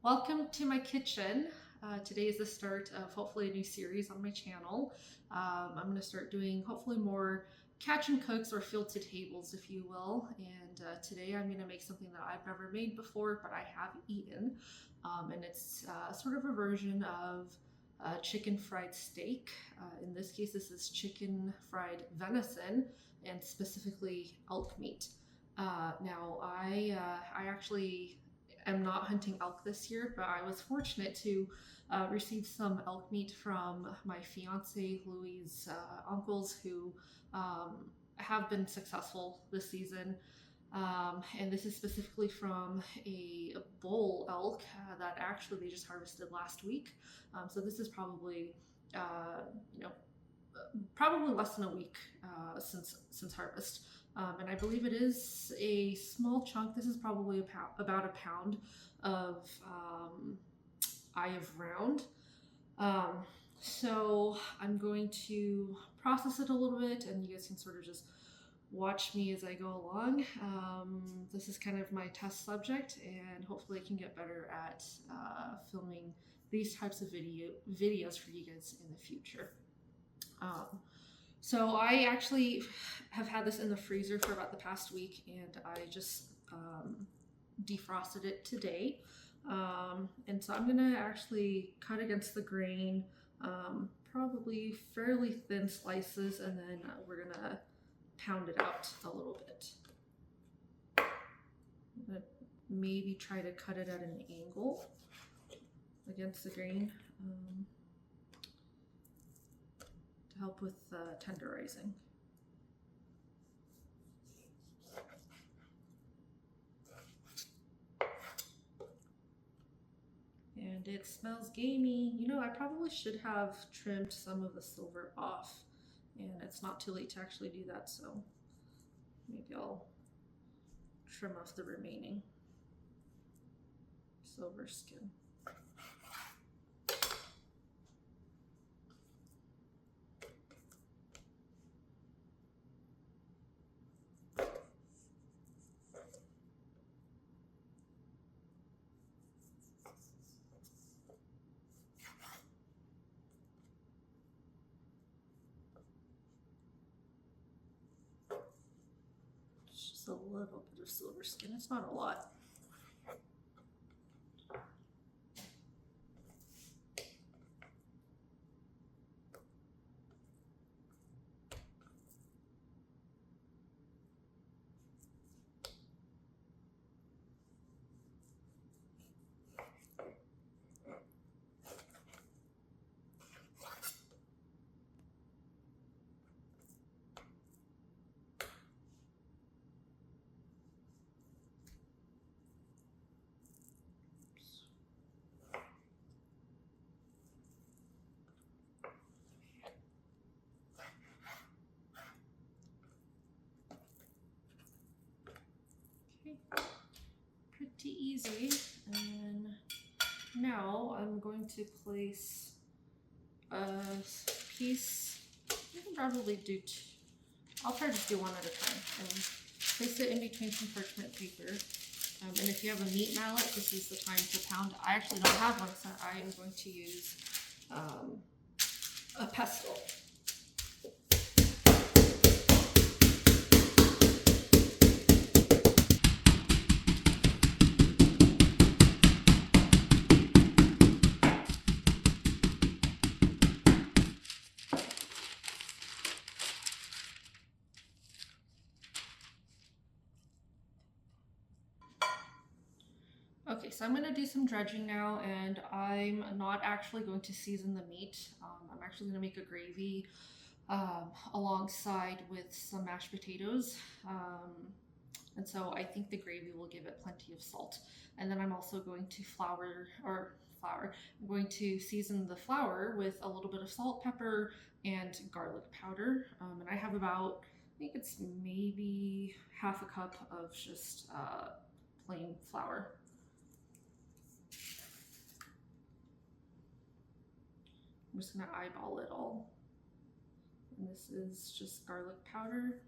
Welcome to my kitchen. Today is the start of hopefully a new series on my channel. I'm going to start doing hopefully more catch and cooks or field to tables, if you will. And today I'm going to make something that I've never made before, but I have eaten. And it's sort of a version of chicken fried steak. In this case, this is chicken fried venison and specifically elk meat. Now, I actually am not hunting elk this year, but I was fortunate to receive some elk meat from my fiance Louis' uncles who have been successful this season. And this is specifically from a bull elk that actually they just harvested last week. So this is probably, probably less than a week since harvest. And I believe it is a small chunk. This is probably about a pound of eye of round. So I'm going to process it a little bit, and you guys can sort of just watch me as I go along. This is kind of my test subject, and hopefully I can get better at filming these types of videos for you guys in the future. So I actually have had this in the freezer for about the past week, and I just defrosted it today. And so I'm gonna actually cut against the grain, probably fairly thin slices, and then we're gonna pound it out a little bit. I'm gonna maybe try to cut it at an angle against the grain. Help with tenderizing. And it smells gamey. You know, I probably should have trimmed some of the silver off, and it's not too late to actually do that, so maybe I'll trim off the remaining silver skin. A little bit of silver skin. It's not a lot. Pretty easy. And now I'm going to place a piece. I can probably do two. I'll try to do one at a time. And place it in between some parchment paper. And if you have a meat mallet, this is the time to pound. I actually don't have one, so I am going to use a pestle. Okay, so I'm going to do some dredging now, and I'm not actually going to season the meat. I'm actually going to make a gravy alongside with some mashed potatoes. And so I think the gravy will give it plenty of salt. And then I'm also going to I'm going to season the flour with a little bit of salt, pepper, and garlic powder. And I have about, I think it's maybe half a cup of just plain flour. I'm just gonna eyeball it all. And this is just garlic powder.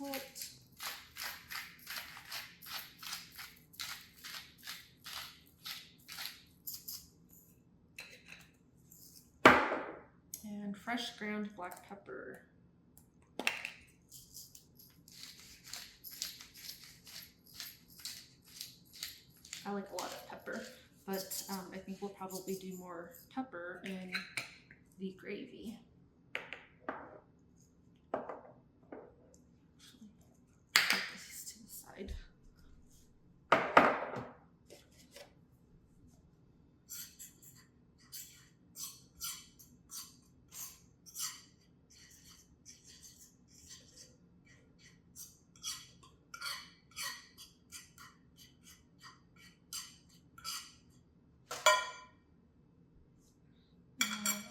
salt. And fresh ground black pepper. I like a lot of pepper, but I think we'll probably do more pepper in the gravy. Put these to the side.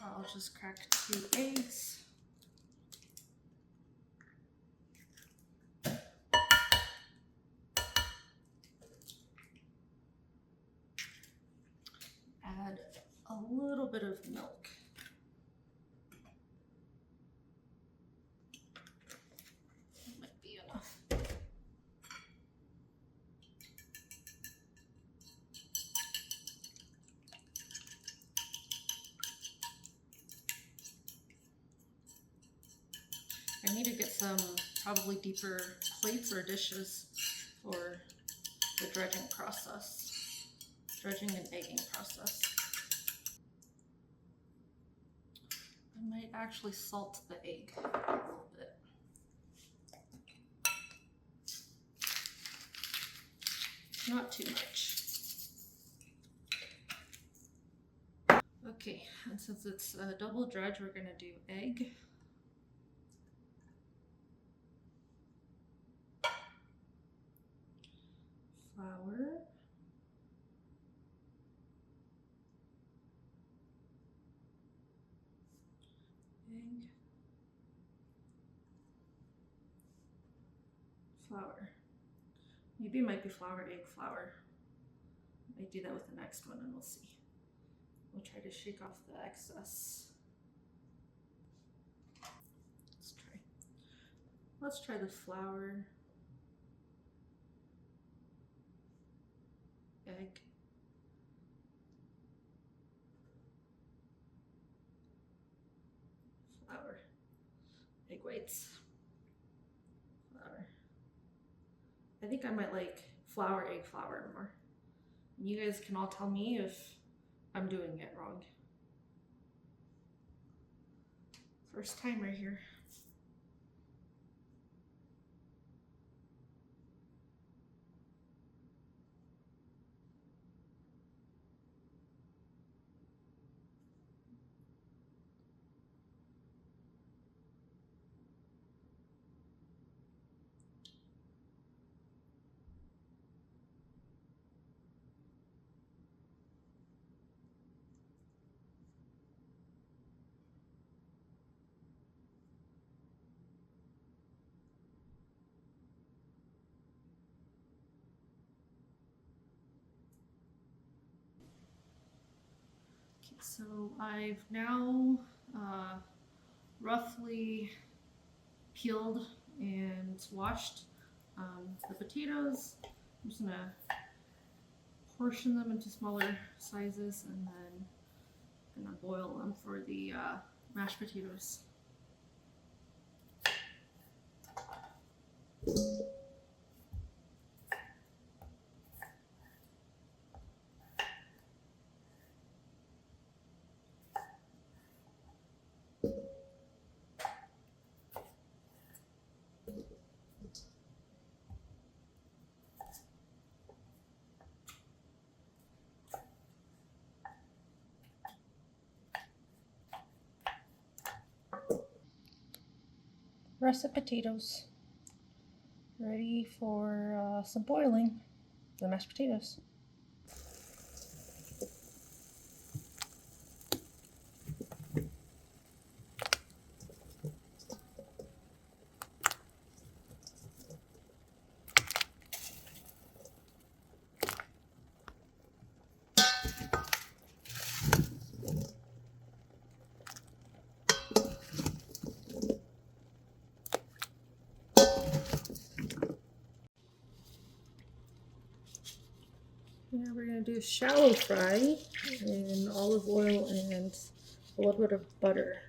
I'll just crack 2 eggs. Add a little bit of milk. That might be enough. I need to get some probably deeper plates or dishes for the dredging process, dredging and egging process. I might actually salt the egg a little bit. Not too much. Okay, and since it's a double dredge, we're gonna do egg. Flour. Egg. Flour. Maybe it might be flour, egg, flour. I might do that with the next one and we'll see. We'll try to shake off the excess. Let's try the flour. Egg. Flour. Egg whites. Flour. I think I might like flour, egg, flour more. You guys can all tell me if I'm doing it wrong. First time right here. So I've now roughly peeled and washed the potatoes. I'm just gonna portion them into smaller sizes and then I'm gonna boil them for the mashed potatoes. Russet potatoes, ready for some boiling, the mashed potatoes. Now we're going to do shallow fry in olive oil and a little bit of butter.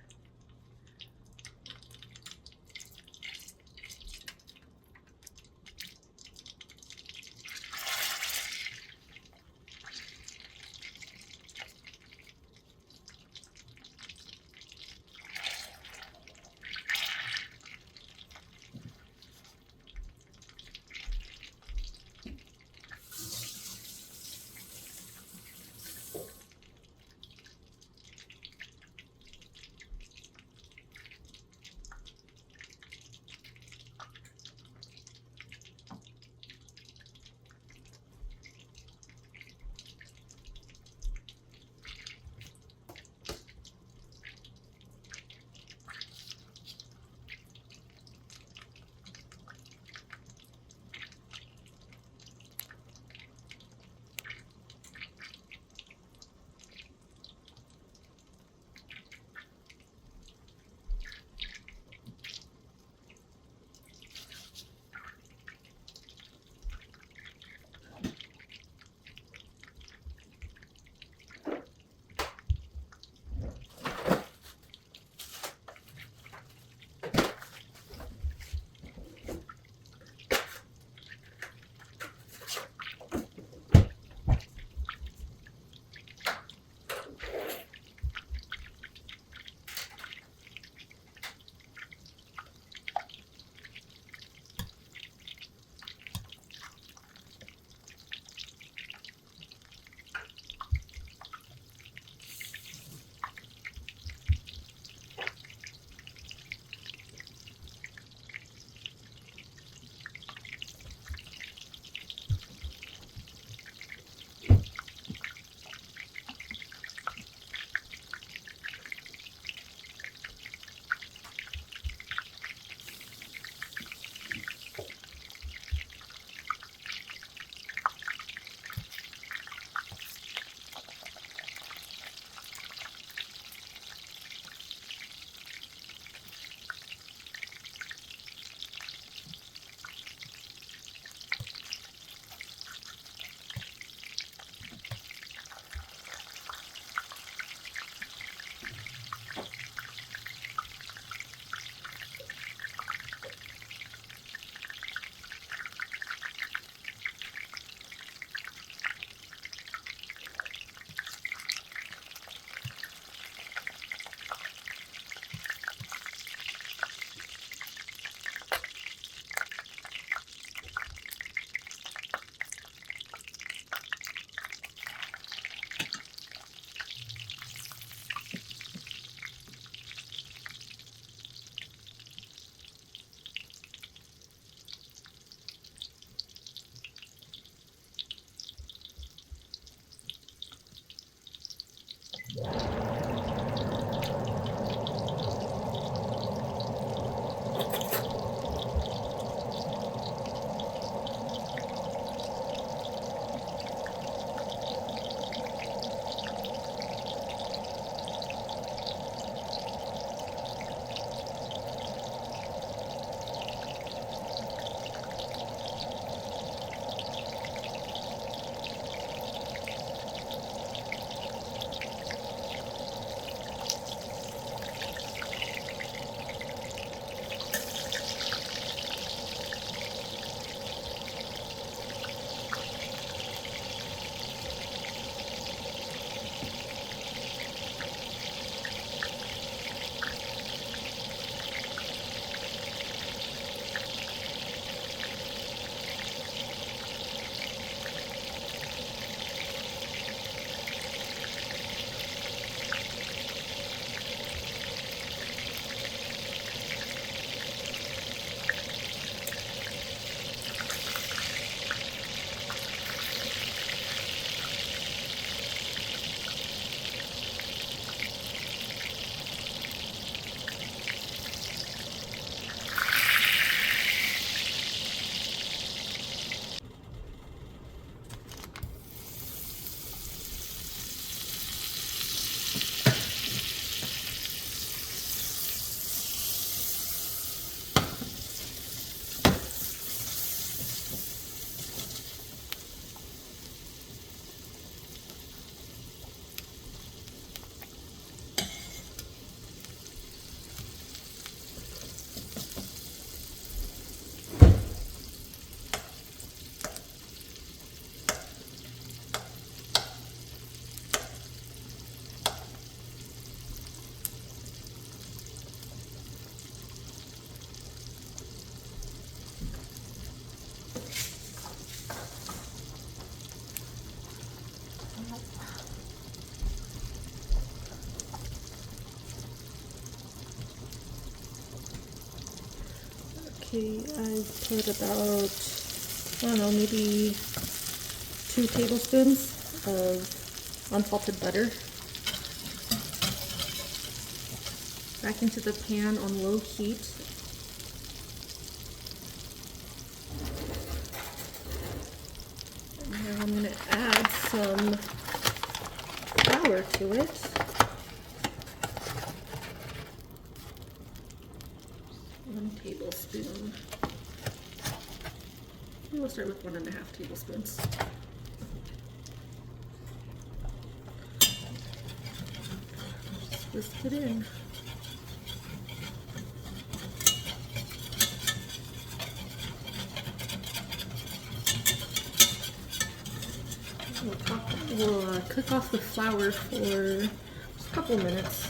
Okay, I put about, I don't know, maybe 2 tablespoons of unsalted butter back into the pan on low heat. And now I'm going to add some flour to it. 1 tablespoon. We'll start with 1.5 tablespoons. Just whisk it in. We'll cook off the flour for just a couple minutes.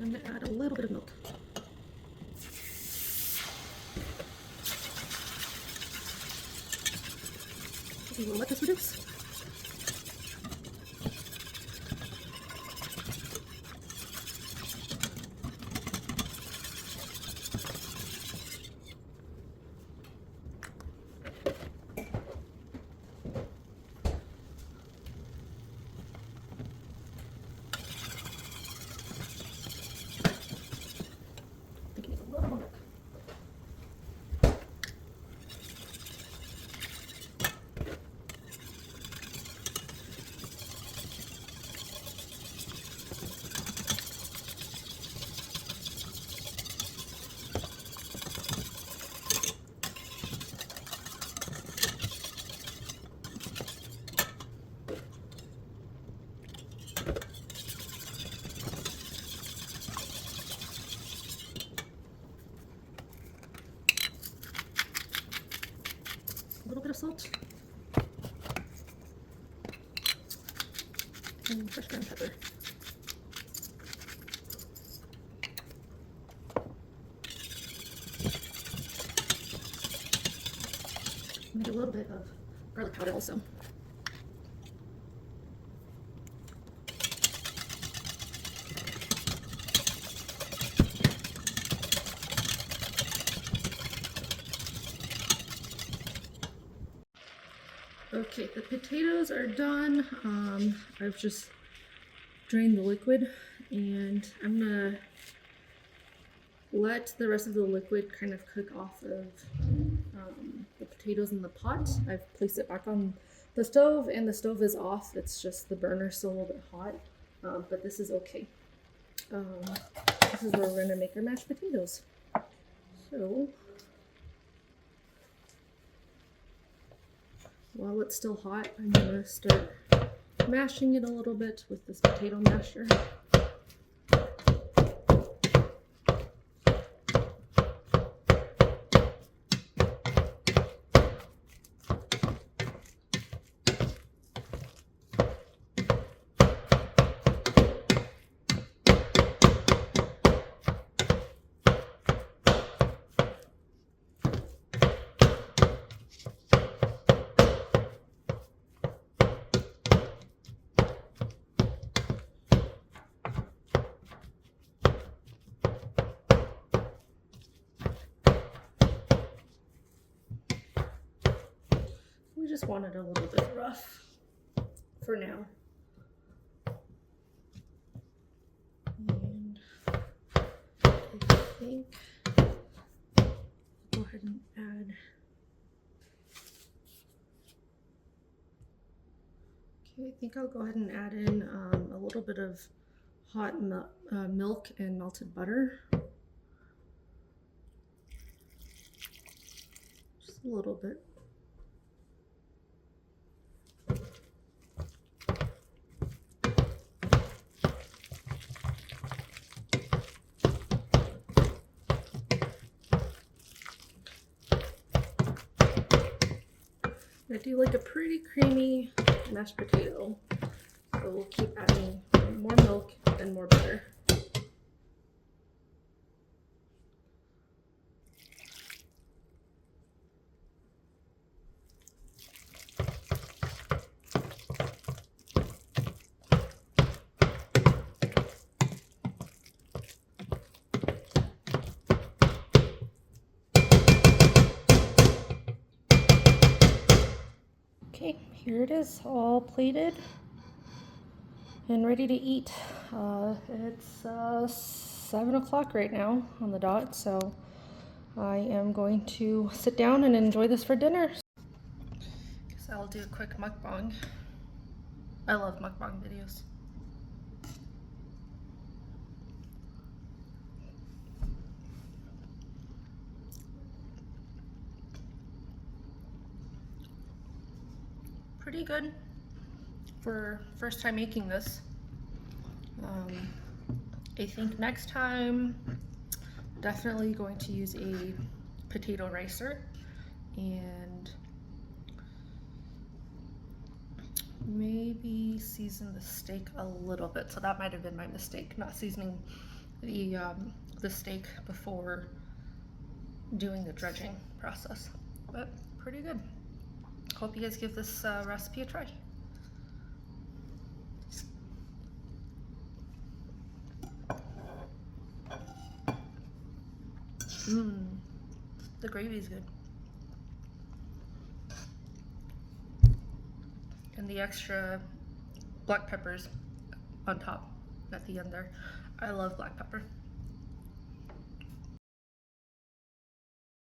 I'm going to add a little bit of milk. We will let this reduce. A little bit of salt and fresh ground pepper. Maybe a little bit of garlic powder also. Okay, the potatoes are done. I've just drained the liquid and I'm gonna let the rest of the liquid kind of cook off of the potatoes in the pot. I've placed it back on the stove and the stove is off. It's just the burner's still a little bit hot, but this is okay. This is where we're gonna make our mashed potatoes. So while it's still hot, I'm gonna start mashing it a little bit with this potato masher. just want it a little bit rough for now. And I think go ahead and add. Okay, I think I'll go ahead and add in a little bit of hot milk and melted butter. Just a little bit. I do like a pretty creamy mashed potato, so we'll keep adding more milk and more butter. Okay, here it is, all plated and ready to eat. It's 7 o'clock right now on the dot, so I am going to sit down and enjoy this for dinner. Guess I'll do a quick mukbang. I love mukbang videos. Pretty good for first time making this. I think next time definitely going to use a potato ricer and maybe season the steak a little bit. So that might have been my mistake, not seasoning the steak before doing the dredging process, but pretty good. Hope you guys give this recipe a try. The gravy is good. And the extra black peppers on top at the end there. I love black pepper.